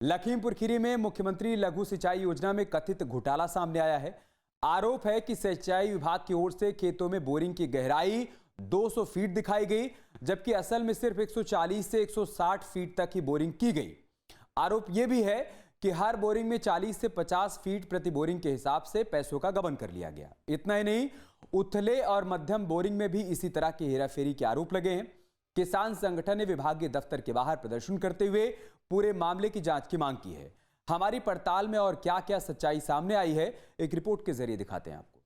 लखीमपुर खीरी में मुख्यमंत्री लघु सिंचाई योजना में कथित घोटाला सामने आया है। आरोप है कि सिंचाई विभाग की ओर से खेतों में बोरिंग की गहराई 200 फीट दिखाई गई, जबकि असल में सिर्फ 140 से 160 फीट तक ही बोरिंग की गई। आरोप यह भी है कि हर बोरिंग में 40 से 50 फीट प्रति बोरिंग के हिसाब से पैसों का गबन कर लिया गया। इतना ही नहीं, उथले और मध्यम बोरिंग में भी इसी तरह की हेराफेरी के आरोप लगे हैं। किसान संगठन ने विभागीय दफ्तर के बाहर प्रदर्शन करते हुए पूरे मामले की जांच की मांग की है। हमारी पड़ताल में और क्या क्या सच्चाई सामने आई है, एक रिपोर्ट के जरिए दिखाते हैं आपको।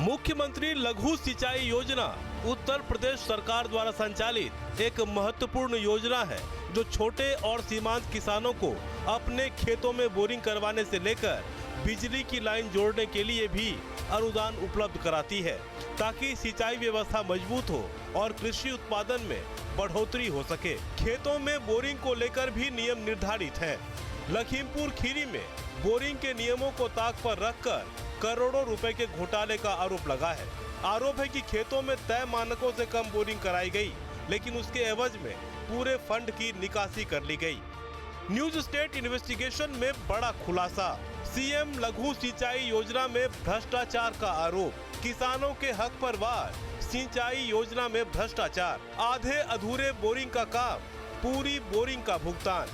मुख्यमंत्री लघु सिंचाई योजना उत्तर प्रदेश सरकार द्वारा संचालित एक महत्वपूर्ण योजना है, जो छोटे और सीमांत किसानों को अपने खेतों में बोरिंग करवाने से लेकर बिजली की लाइन जोड़ने के लिए भी अनुदान उपलब्ध कराती है, ताकि सिंचाई व्यवस्था मजबूत हो और कृषि उत्पादन में बढ़ोतरी हो सके। खेतों में बोरिंग को लेकर भी नियम निर्धारित हैं। लखीमपुर खीरी में बोरिंग के नियमों को ताक पर रखकर करोड़ों रुपए के घोटाले का आरोप लगा है। आरोप है कि खेतों में तय मानकों से कम बोरिंग कराई गई, लेकिन उसके एवज में पूरे फंड की निकासी कर ली गई। न्यूज स्टेट इन्वेस्टिगेशन में बड़ा खुलासा, सीएम लघु सिंचाई योजना में भ्रष्टाचार का आरोप, किसानों के हक पर वार, सिंचाई योजना में भ्रष्टाचार, आधे अधूरे बोरिंग का काम, पूरी बोरिंग का भुगतान,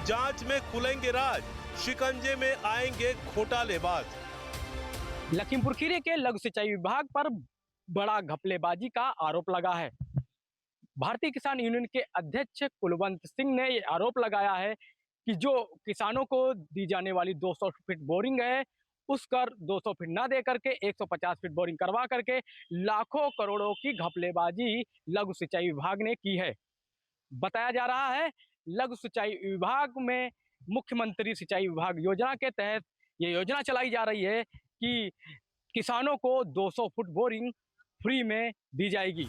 जांच में खुलेंगे राज, शिकंजे में आएंगे घोटालेबाज। लखीमपुर खीरी के लघु सिंचाई विभाग पर बड़ा घपलेबाजी का आरोप लगा है। भारतीय किसान यूनियन के अध्यक्ष कुलवंत सिंह ने ये आरोप लगाया है कि जो किसानों को दी जाने वाली 200 फीट बोरिंग है, उस कर 200 फीट ना दे करके 150 फीट बोरिंग करवा करके लाखों करोड़ों की घपलेबाजी लघु सिंचाई विभाग ने की है। बताया जा रहा है, लघु सिंचाई विभाग में मुख्यमंत्री सिंचाई विभाग योजना के तहत ये योजना चलाई जा रही है कि किसानों को 200 फुट बोरिंग फ्री में दी जाएगी।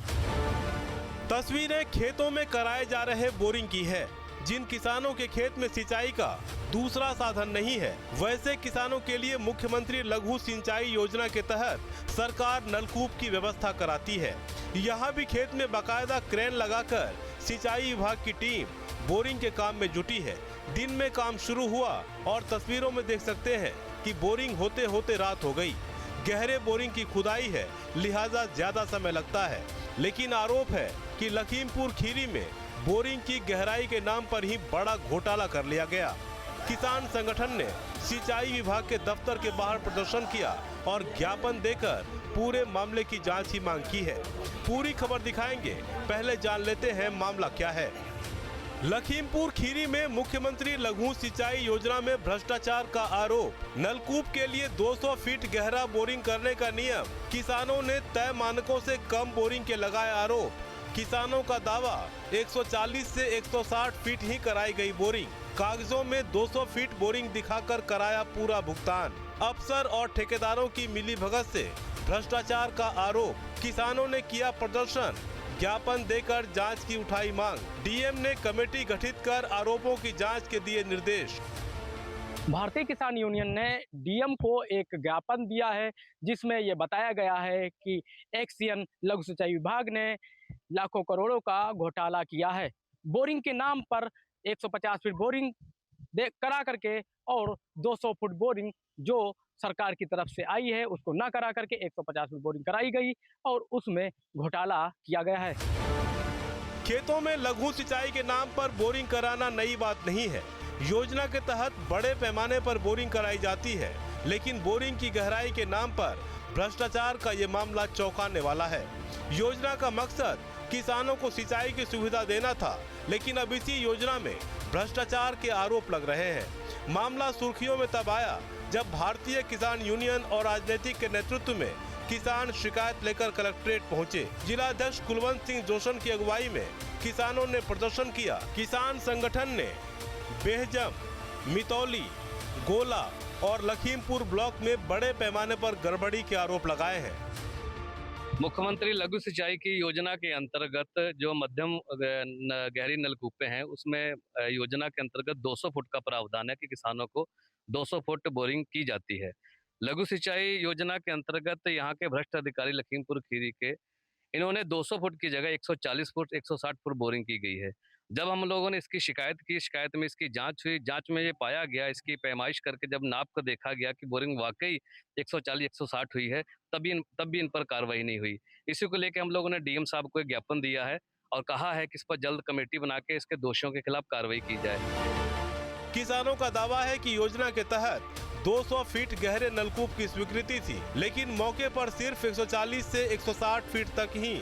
तस्वीरें खेतों में कराए जा रहे बोरिंग की है। जिन किसानों के खेत में सिंचाई का दूसरा साधन नहीं है, वैसे किसानों के लिए मुख्यमंत्री लघु सिंचाई योजना के तहत सरकार नलकूप की व्यवस्था कराती है। यहाँ भी खेत में बाकायदा क्रेन लगाकर सिंचाई विभाग की टीम बोरिंग के काम में जुटी है। दिन में काम शुरू हुआ और तस्वीरों में देख सकते हैं कि बोरिंग होते होते रात हो गई। गहरे बोरिंग की खुदाई है, लिहाजा ज्यादा समय लगता है। लेकिन आरोप है कि लखीमपुर खीरी में बोरिंग की गहराई के नाम पर ही बड़ा घोटाला कर लिया गया। किसान संगठन ने सिंचाई विभाग के दफ्तर के बाहर प्रदर्शन किया और ज्ञापन देकर पूरे मामले की जांच की मांग की है। पूरी खबर दिखाएंगे, पहले जान लेते हैं मामला क्या है। लखीमपुर खीरी में मुख्यमंत्री लघु सिंचाई योजना में भ्रष्टाचार का आरोप, नलकूप के लिए 200 फीट गहरा बोरिंग करने का नियम, किसानों ने तय मानकों से कम बोरिंग के लगाए आरोप, किसानों का दावा 140 से 160 फीट ही कराई गई बोरिंग, कागजों में 200 फीट बोरिंग दिखाकर कराया पूरा भुगतान, अफसर और ठेकेदारों की मिलीभगत से भ्रष्टाचार का आरोप, किसानों ने किया प्रदर्शन, ज्ञापन देकर जांच की उठाई मांग, डीएम ने कमेटी गठित कर आरोपों की जांच के दिए निर्देश। भारतीय किसान यूनियन ने डीएम को एक ज्ञापन दिया है, जिसमें यह बताया गया है कि एक्सीएन लघु सिंचाई विभाग ने लाखों करोड़ों का घोटाला किया है। बोरिंग के नाम पर 150 फीट बोरिंग करा करके और 200 फुट बोरिंग जो सरकार की तरफ से आई है, उसको ना करा करके 150 फीट बोरिंग कराई गई और उसमें घोटाला किया गया है। खेतों में लघु सिंचाई के नाम पर बोरिंग कराना नई बात नहीं है। योजना के तहत बड़े पैमाने पर बोरिंग कराई जाती है, लेकिन बोरिंग की गहराई के नाम पर भ्रष्टाचार का ये मामला चौंकाने वाला है। योजना का मकसद किसानों को सिंचाई की सुविधा देना था, लेकिन अब इसी योजना में भ्रष्टाचार के आरोप लग रहे हैं। मामला सुर्खियों में तब आया जब भारतीय किसान यूनियन और राजनीतिक के नेतृत्व में किसान शिकायत लेकर कलेक्ट्रेट पहुंचे। जिलाध्यक्ष कुलवंत सिंह जोशन की अगुवाई में किसानों ने प्रदर्शन किया। किसान संगठन ने बेहजम, मितौली, गोला और लखीमपुर ब्लॉक में बड़े पैमाने पर गड़बड़ी के आरोप लगाए हैं। मुख्यमंत्री लघु सिंचाई की योजना के अंतर्गत जो मध्यम गहरी नलकूपे हैं, उसमें योजना के अंतर्गत 200 फुट का प्रावधान है कि किसानों को 200 फुट बोरिंग की जाती है। लघु सिंचाई योजना के अंतर्गत यहाँ के भ्रष्ट अधिकारी लखीमपुर खीरी के इन्होंने 200 फुट की जगह 140 फुट 160 फुट बोरिंग की गई है। जब हम लोगों ने इसकी शिकायत की, शिकायत में इसकी जांच हुई, जांच में ये पाया गया, इसकी पैमाइश करके जब नाप कर देखा गया कि बोरिंग वाकई 140 160 हुई है, तब भी इन पर कार्रवाई नहीं हुई। इसी को लेकर हम लोगों ने डीएम साहब को एक ज्ञापन दिया है और कहा है कि इस पर जल्द कमेटी बना के इसके दोषियों के खिलाफ कार्रवाई की जाए। किसानों का दावा है कि योजना के तहत 200 फीट गहरे नलकूप की स्वीकृति थी, लेकिन मौके पर सिर्फ 140 से 160 फीट तक ही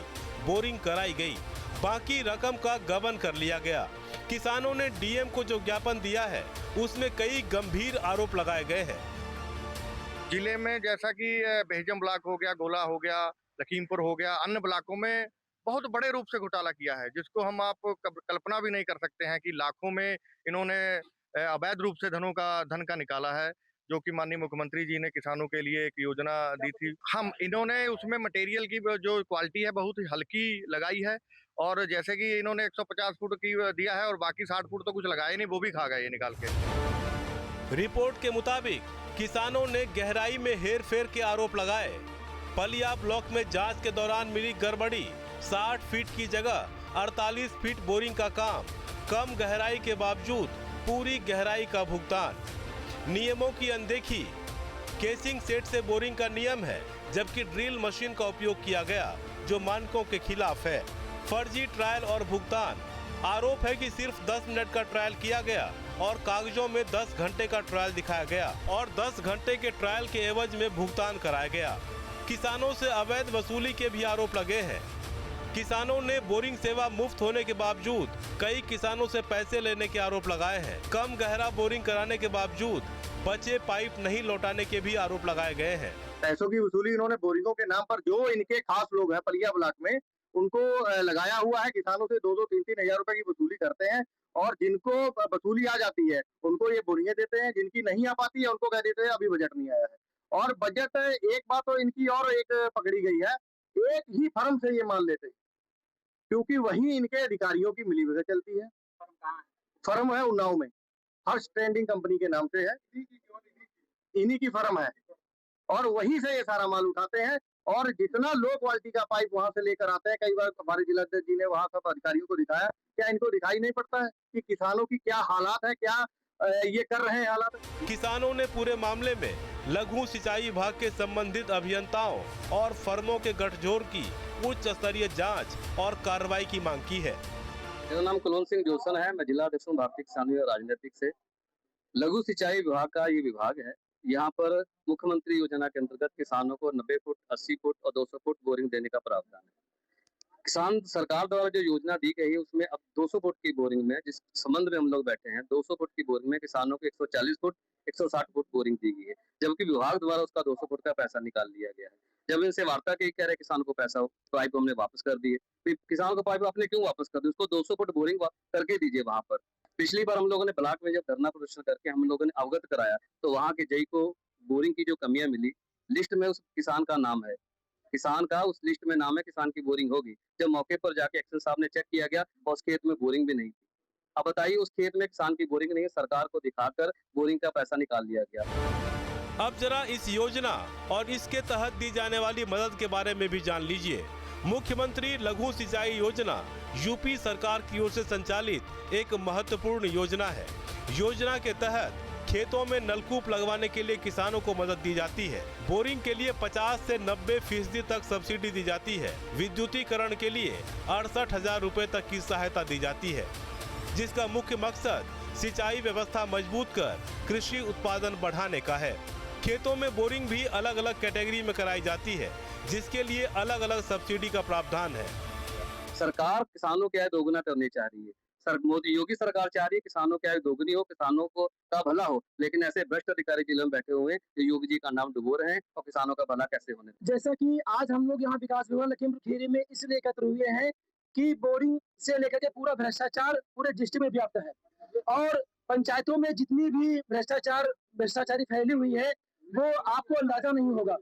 बोरिंग कराई गई, बाकी रकम का गबन कर लिया गया। किसानों ने डीएम को जो ज्ञापन दिया है उसमें कई गंभीर आरोप लगाए गए हैं। जिले में जैसा कि बेहजम ब्लॉक हो गया, गोला हो गया, लखीमपुर हो गया, अन्य ब्लॉकों में बहुत बड़े रूप से घोटाला किया है, जिसको हम आप कल्पना भी नहीं कर सकते हैं कि लाखों में इन्होंने अवैध रूप से धन का निकाला है, जो कि माननीय मुख्यमंत्री जी ने किसानों के लिए एक योजना दी थी। इन्होंने उसमें मटेरियल की जो क्वालिटी है बहुत ही हल्की लगाई है, और जैसे कि इन्होंने 150 फुट की दिया है और बाकी 60 फुट तो कुछ लगाया नहीं, वो भी खा गए निकाल के। रिपोर्ट के मुताबिक किसानों ने गहराई में हेरफेर के आरोप लगाए। पलिया ब्लॉक में जांच के दौरान मिली गड़बड़ी, 60 फीट की जगह 48 फीट बोरिंग का काम, कम गहराई के बावजूद पूरी गहराई का भुगतान, नियमों की अनदेखी, केसिंग सेट से बोरिंग का नियम है जबकि ड्रिल मशीन का उपयोग किया गया जो मानकों के खिलाफ है, फर्जी ट्रायल और भुगतान। आरोप है कि सिर्फ 10 मिनट का ट्रायल किया गया और कागजों में 10 घंटे का ट्रायल दिखाया गया और 10 घंटे के ट्रायल के एवज में भुगतान कराया गया। किसानों से अवैध वसूली के भी आरोप लगे हैं। किसानों ने बोरिंग सेवा मुफ्त होने के बावजूद कई किसानों से पैसे लेने के आरोप लगाए हैं। कम गहरा बोरिंग कराने के बावजूद बचे पाइप नहीं लौटाने के भी आरोप लगाए गए हैं। पैसों की वसूली इन्होंने बोरिंगों के नाम पर, जो इनके खास लोग हैं पलिया ब्लॉक में, उनको लगाया हुआ है। किसानों से 2-2, 3-3 हजार रुपए की वसूली करते हैं और जिनको वसूली आ जाती है उनको ये बोरिंगें देते हैं, जिनकी नहीं आ पाती है उनको कह देते हैं अभी बजट नहीं आया है। और बजट एक बात तो इनकी और एक पकड़ी गई है, एक ही फर्म से ये माल लेते हैं, क्योंकि वही इनके अधिकारियों की मिलीभगत चलती है। फर्म है उन्नाव में, हर्ष ट्रेंडिंग कंपनी के नाम से है, इन्हीं की फर्म है और वहीं से ये सारा माल उठाते हैं। और जितना लो क्वालिटी का पाइप वहां से लेकर आते हैं, कई बार हमारे जिलाध्यक्ष जी ने वहां सब अधिकारियों को दिखाया, क्या इनको दिखाई नहीं पड़ता है कि किसानों की क्या हालात है, क्या ये कर रहे हैं हालात। किसानों ने पूरे मामले में लघु सिंचाई विभाग के संबंधित अभियंताओं और फर्मों के गठजोड़ की उच्च स्तरीय जांच और कार्रवाई की मांग की है। मेरा नाम कुलवंत सिंह जोसन है, मैं जिला अध्यक्ष हूँ भारतीय किसान यूनियन राजनीतिक से। लघु सिंचाई विभाग का ये विभाग है। यहाँ पर मुख्यमंत्री योजना के अंतर्गत किसानों को 90 फुट, 80 फुट और 200 फुट बोरिंग देने का प्रावधान है। किसान सरकार द्वारा जो योजना दी गई है उसमें अब 200 फुट की बोरिंग में, जिस संबंध में हम लोग बैठे हैं, 200 फुट की बोरिंग में किसानों को 140 फुट 160 फुट बोरिंग दी गई है, जबकि विभाग द्वारा उसका 200 फुट का पैसा निकाल लिया गया है। जब इनसे वार्ता की, कह रहे किसानों को पैसा पाइप हमने वापस कर दिए। फिर किसानों को पाइप आपने क्यों वापस कर दी, उसको 200 फुट बोरिंग करके दीजिए वहां पर। पिछली बार हम लोगों ने ब्लॉक में जब धरना प्रदर्शन करके हम लोगों ने अवगत कराया तो वहाँ के जई को बोरिंग की जो कमियां मिली, लिस्ट में उस किसान का नाम है, किसान का उस लिस्ट में नाम है, किसान की बोरिंग होगी। जब मौके पर जाके एक्शन साहब ने चेक किया गया और उस खेत में बोरिंग भी नहीं थी। अब बताइए, उस खेत में किसान की बोरिंग नहीं है, सरकार को दिखाकर बोरिंग का पैसा निकाल लिया गया। अब जरा इस योजना और इसके तहत दी जाने वाली मदद के बारे में भी जान लीजिए। मुख्यमंत्री लघु सिंचाई योजना यूपी सरकार की ओर से संचालित एक महत्वपूर्ण योजना है। योजना के तहत खेतों में नलकूप लगवाने के लिए किसानों को मदद दी जाती है। बोरिंग के लिए 50 से 90% तक सब्सिडी दी जाती है। विद्युतीकरण के लिए 68,000 रुपए तक की सहायता दी जाती है, जिसका मुख्य मकसद सिंचाई व्यवस्था मजबूत कर कृषि उत्पादन बढ़ाने का है। खेतों में बोरिंग भी अलग अलग कैटेगरी में कराई जाती है, जिसके लिए अलग अलग सब्सिडी का प्रावधान है। सरकार किसानों की आय दोगुना करनी चाह रही है। मोदी योगी सरकार चाह रही है किसानों की आय दोगुनी हो, किसानों को का भला हो, लेकिन ऐसे भ्रष्ट अधिकारी जिले में बैठे हुए हैं जो योगी जी का नाम डुबो रहे हैं और किसानों का भला कैसे होने। जैसा कि आज हम लोग यहाँ विकास विभाग लखीमपुर खीरी में इसलिए एकत्र हुए हैं कि बोरिंग से लेकर के पूरा भ्रष्टाचार पूरे डिस्ट्रिक्ट में व्याप्त है और पंचायतों में जितनी भी भ्रष्टाचारी फैली हुई है वो आपको अंदाजा नहीं होगा।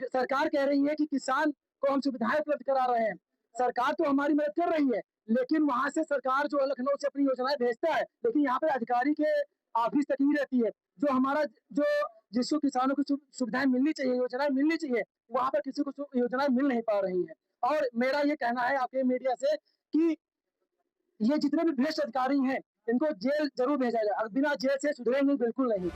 सरकार कह रही है कि किसान को हम सुविधाएं उपलब्ध करा रहे हैं, सरकार तो हमारी मदद कर रही है, लेकिन वहां से सरकार जो लखनऊ से अपनी योजनाएं भेजता है, लेकिन यहाँ पे अधिकारी के ऑफिस तक ही रहती है। जो हमारा जिसको किसानों को सुविधाएं मिलनी चाहिए, योजनाएं मिलनी चाहिए, वहाँ पर किसी को योजनाएं मिल नहीं पा रही है। और मेरा ये कहना है आपके मीडिया से कि ये जितने भी भ्रष्ट अधिकारी हैं इनको जेल जरूर भेजा जाए, और बिना जेल से सुधरेंगे बिल्कुल नहीं।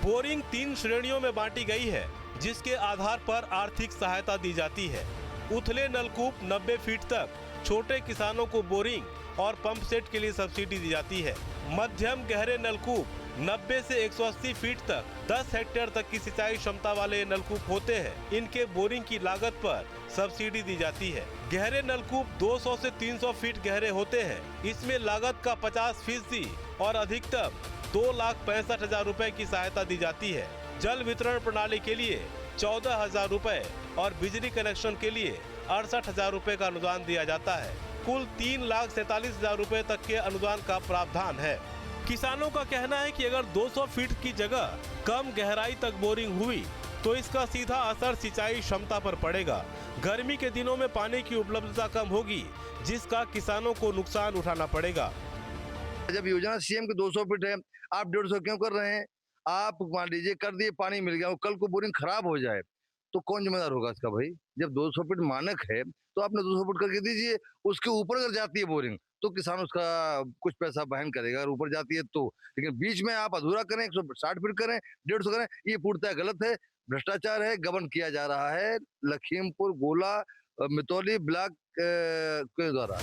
बोरिंग 3 श्रेणियों में बांटी गई है, जिसके आधार पर आर्थिक सहायता दी जाती है। उथले नलकूप 90 फीट तक, छोटे किसानों को बोरिंग और पंप सेट के लिए सब्सिडी दी जाती है। मध्यम गहरे नलकूप 90 से 180 फीट तक 10 हेक्टेयर तक की सिंचाई क्षमता वाले नलकूप होते हैं। इनके बोरिंग की लागत पर सब्सिडी दी जाती है। गहरे नलकूप 200 से 300 फीट गहरे होते हैं। इसमें लागत का 50% और अधिकतम 2,65,000 रुपए की सहायता दी जाती है। जल वितरण प्रणाली के लिए 14,000 रुपए और बिजली कनेक्शन के लिए 68,000 रुपए का अनुदान दिया जाता है। कुल 3,47,000 रुपए तक के अनुदान का प्रावधान है। किसानों का कहना है कि अगर 200 फीट की जगह कम गहराई तक बोरिंग हुई तो इसका सीधा असर सिंचाई क्षमता पर पड़ेगा। गर्मी के दिनों में पानी की उपलब्धता कम होगी, जिसका किसानों को नुकसान उठाना पड़ेगा। जब योजना सीएम की 200 फीट है, आप 150 क्यों कर रहे हैं? आप मान लीजिए कर दिए, पानी मिल गया, कल को बोरिंग खराब हो जाए तो कौन जिम्मेदार होगा इसका भाई? जब 200 फीट मानक है तो आपने 200 फीट करके दीजिए। उसके ऊपर अगर जाती है बोरिंग तो किसान उसका कुछ पैसा वहन करेगा, अगर ऊपर जाती है तो। लेकिन बीच में आप अधूरा करें, 160 फीट करें, 150 करें, ये पूर्णतः गलत है, भ्रष्टाचार है, गबन किया जा रहा है लखीमपुर, गोला, मितौली ब्लॉक के द्वारा।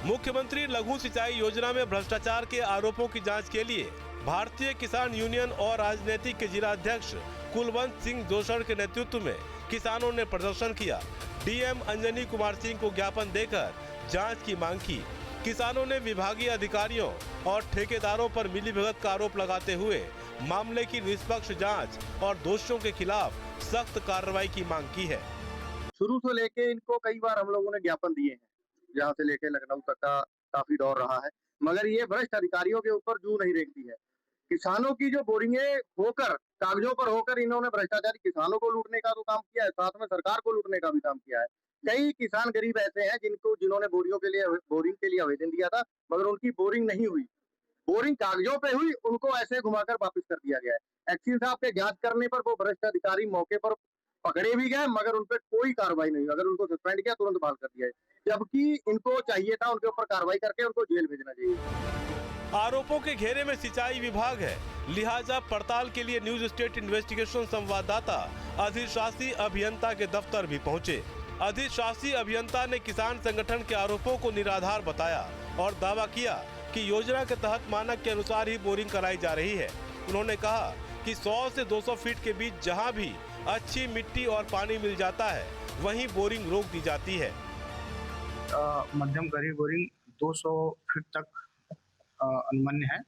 मुख्यमंत्री लघु सिंचाई योजना में भ्रष्टाचार के आरोपों की जांच के लिए भारतीय किसान यूनियन और राजनीतिक के जिला अध्यक्ष कुलवंत सिंह जोशड़ के नेतृत्व में किसानों ने प्रदर्शन किया। डीएम अंजनी कुमार सिंह को ज्ञापन देकर जांच की मांग की। किसानों ने विभागीय अधिकारियों और ठेकेदारों पर मिलीभगत का आरोप लगाते हुए मामले की निष्पक्ष जांच और दोषियों के खिलाफ सख्त कार्रवाई की मांग की है। शुरू से लेके इनको कई बार हम लोगों ने ज्ञापन दिए हैं, जहाँ से लेके लखनऊ तक का काफी दौर रहा है, मगर ये भ्रष्ट अधिकारियों के ऊपर जू नहीं रेंगती है। किसानों की जो बोरिंगे होकर कागजों पर होकर इन्होंने भ्रष्टाचारी किसानों को लूटने का तो काम किया है, साथ में सरकार को लूटने का भी काम किया है। कई किसान गरीब ऐसे हैं जिन्होंने बोरिंग के लिए आवेदन दिया था, मगर उनकी बोरिंग नहीं हुई। बोरिंग कागजों पे हुई, उनको ऐसे घुमाकर वापस कर दिया गया है। एक्सीन साहब के जांच करने पर वो भ्रष्ट अधिकारी मौके पर पकड़े भी गए, मगर उन पर कोई कार्रवाई नहीं हुई। अगर उनको सस्पेंड किया, तुरंत बहाल कर दिया है, जबकि इनको चाहिए था उनके ऊपर कार्रवाई करके उनको जेल भेजना चाहिए। आरोपों के घेरे में सिंचाई विभाग है, लिहाजा पड़ताल के लिए न्यूज स्टेट इन्वेस्टिगेशन संवाददाता अधिशासी अभियंता के दफ्तर भी पहुंचे। अधिशासी अभियंता ने किसान संगठन के आरोपों को निराधार बताया और दावा किया कि योजना के तहत मानक के अनुसार ही बोरिंग कराई जा रही है। उन्होंने कहा कि 100 से 200 फीट के बीच जहां भी अच्छी मिट्टी और पानी मिल जाता है, वहीं बोरिंग रोक दी जाती है। मध्यम गहरी बोरिंग 200 फीट तक अनुमन्य है,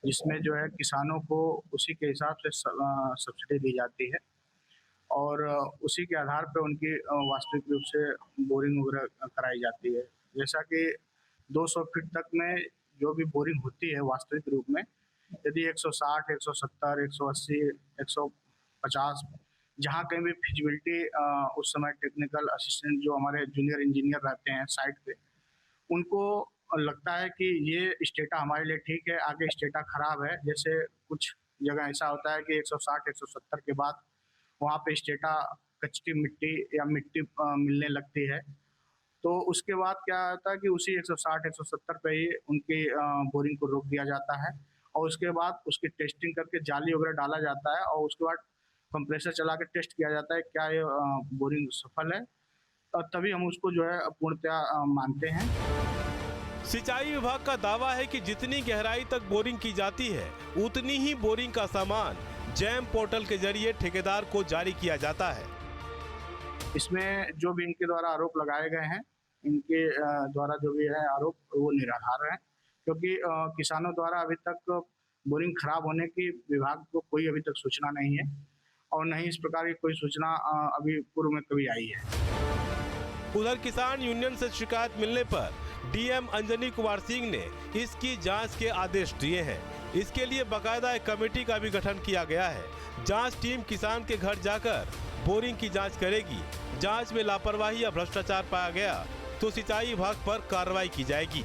जिसमें जो है किसानों को उसी के हिसाब से सब्सिडी दी जाती है और उसी के आधार पर उनकी वास्तविक रूप से बोरिंग वगैरह कराई जाती है। जैसा कि 200 फीट तक में जो भी बोरिंग होती है वास्तविक रूप में, यदि 160, 170, 180, 150 जहाँ कहीं भी फिजिबिलिटी उस समय टेक्निकल असिस्टेंट जो हमारे जूनियर इंजीनियर रहते हैं साइट पे, उनको लगता है कि ये स्टेटा हमारे लिए ठीक है, आगे स्टेटा खराब है। जैसे कुछ जगह ऐसा होता है कि 160, 170 के बाद वहाँ पे स्टेटा कच्ची मिट्टी या मिट्टी मिलने लगती है, तो उसके बाद क्या होता है कि उसी 160, 170 पे ही उनकी बोरिंग को रोक दिया जाता है और उसके बाद उसकी टेस्टिंग करके जाली वगैरह डाला जाता है और उसके बाद कंप्रेसर चला के टेस्ट किया जाता है क्या ये बोरिंग सफल है, और तभी हम उसको जो है पूर्णतया मानते हैं। सिंचाई विभाग का दावा है कि जितनी गहराई तक बोरिंग की जाती है, उतनी ही बोरिंग का सामान जैम पोर्टल के जरिए ठेकेदार को जारी किया जाता है। इसमें जो भी इनके द्वारा आरोप लगाए गए हैं, इनके द्वारा जो भी है आरोप, वो निराधार है, क्योंकि किसानों द्वारा अभी तक बोरिंग खराब होने की विभाग को कोई अभी तक सूचना नहीं है और न ही इस प्रकार की कोई सूचना अभी पूर्व में कभी आई है। उधर किसान यूनियन से शिकायत मिलने पर डीएम अंजनी कुमार सिंह ने इसकी जांच के आदेश दिए हैं। इसके लिए बाकायदा एक कमेटी का भी गठन किया गया है। जांच टीम किसान के घर जाकर बोरिंग की जांच करेगी। जांच में लापरवाही या भ्रष्टाचार पाया गया तो सिंचाई विभाग पर कार्रवाई की जाएगी।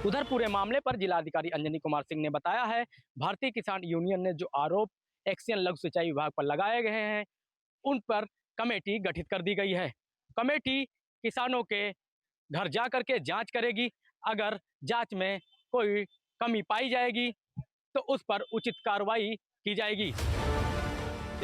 उधर पूरे मामले पर जिलाधिकारी अंजनी कुमार सिंह ने बताया है, भारतीय किसान यूनियन ने जो आरोप एक्सीएन लघु सिंचाई विभाग पर लगाए गए हैं, उन पर कमेटी गठित कर दी गई है। कमेटी किसानों के घर जा करके जांच करेगी। अगर जांच में कोई कमी पाई जाएगी तो उस पर उचित कार्रवाई की जाएगी।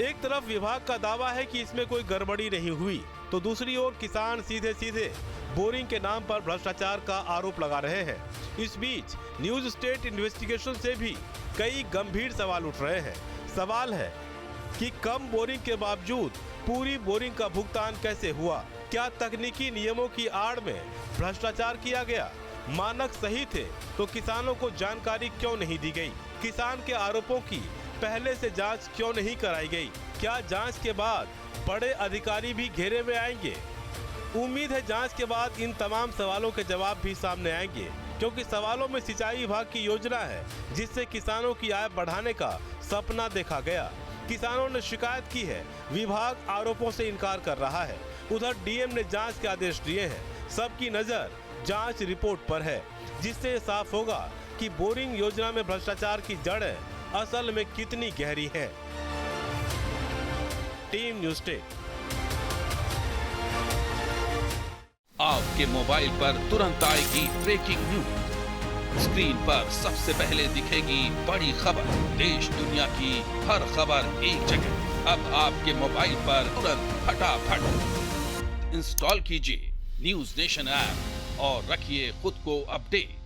एक तरफ विभाग का दावा है कि इसमें कोई गड़बड़ी नहीं हुई, तो दूसरी ओर किसान सीधे सीधे बोरिंग के नाम पर भ्रष्टाचार का आरोप लगा रहे हैं। इस बीच न्यूज स्टेट इन्वेस्टिगेशन से भी कई गंभीर सवाल उठ रहे हैं। सवाल है कि कम बोरिंग के बावजूद पूरी बोरिंग का भुगतान कैसे हुआ? क्या तकनीकी नियमों की आड़ में भ्रष्टाचार किया गया? मानक सही थे तो किसानों को जानकारी क्यों नहीं दी गई? किसान के आरोपों की पहले से जांच क्यों नहीं कराई गई? क्या जांच के बाद बड़े अधिकारी भी घेरे में आएंगे? उम्मीद है जांच के बाद इन तमाम सवालों के जवाब भी सामने आएंगे, क्योंकि सवालों में सिंचाई विभाग की योजना है जिससे किसानों की आय बढ़ाने का सपना देखा गया। किसानों ने शिकायत की है, विभाग आरोपों से इनकार कर रहा है। उधर डीएम ने जांच के आदेश दिए हैं। सबकी नजर जांच रिपोर्ट पर है, जिससे साफ होगा कि बोरिंग योजना में भ्रष्टाचार की जड़ें असल में कितनी गहरी है। Team news state. आपके मोबाइल पर तुरंत आएगी ब्रेकिंग न्यूज। स्क्रीन पर सबसे पहले दिखेगी बड़ी खबर। देश दुनिया की हर खबर एक जगह। अब आपके मोबाइल पर तुरंत फटाफट इंस्टॉल कीजिए न्यूज नेशन ऐप और रखिए खुद को अपडेट।